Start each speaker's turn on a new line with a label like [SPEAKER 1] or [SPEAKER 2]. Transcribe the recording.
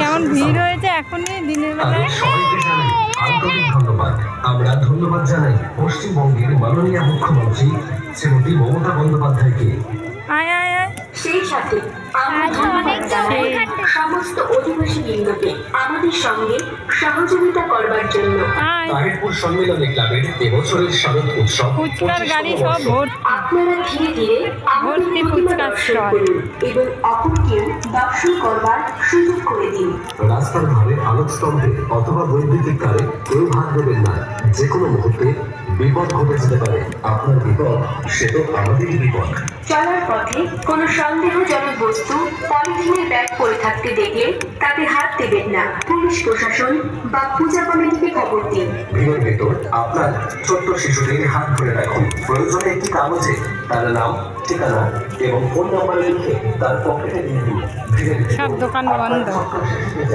[SPEAKER 1] কেমন ভিড় হয়েছে এখনই দিনের বেলায়।
[SPEAKER 2] সবাইকে জানাই আন্তরিক ধন্যবাদ। আমরা ধন্যবাদ জানাই পশ্চিমবঙ্গের মাননীয় মুখ্যমন্ত্রী শ্রীমতী মমতা বন্দ্যোপাধ্যায়কে।
[SPEAKER 1] আয় আয় আয়।
[SPEAKER 3] সেই সাথে আমরা ধন্যবাদ জানাই সমস্ত অধিবাসী বৃন্দকে আমাদের সঙ্গে সহযোগিতা করবার জন্য।
[SPEAKER 2] তাহিরপুর সম্মেলনী ক্লাবের এবছরের শারদ উৎসব
[SPEAKER 1] ফুচকার গাড়ি সব ভর্তি।
[SPEAKER 3] আপনারা ধীরে ধীরে আমাদের
[SPEAKER 1] ভর্তি
[SPEAKER 3] প্রতিমা
[SPEAKER 1] ফুচকার
[SPEAKER 3] দর্শন
[SPEAKER 1] স্টল।
[SPEAKER 3] করুন এবং অপরকেও দর্শন করবার সুযোগ করে দিন।
[SPEAKER 2] রাস্তার ধারে আলোকস্তম্ভে অথবা বৈদ্যুতিক তারে কেউ হাত দেবেন না। যে কোনো মুহূর্তে বিপদ ঘটে যেতে পারে। আপনার বিপদ সে তো আমাদেরই বিপদ।
[SPEAKER 3] চলার পথে কোনো সন্দেহজনক বস্তু পলিথিনের ব্যাগ পরে থাকতে দেখলে তাতে হাত দেবেন না। পুলিশ প্রশাসন বা পূজা কমিটিকে খবর দিন।
[SPEAKER 2] ভিড়ের ভেতর আপনার ছোট্ট শিশুদের হাত ধরে রাখুন। প্রয়োজনে একটি কাগজে তার নাম, ঠিকানা এবং ফোন নাম্বার লিখে তার পকেটে দিয়ে দিন। ভিড়ের ভেতর
[SPEAKER 1] সব দোকান
[SPEAKER 2] আপনার
[SPEAKER 1] বন্ধ।
[SPEAKER 2] ছোট্ট শিশুকে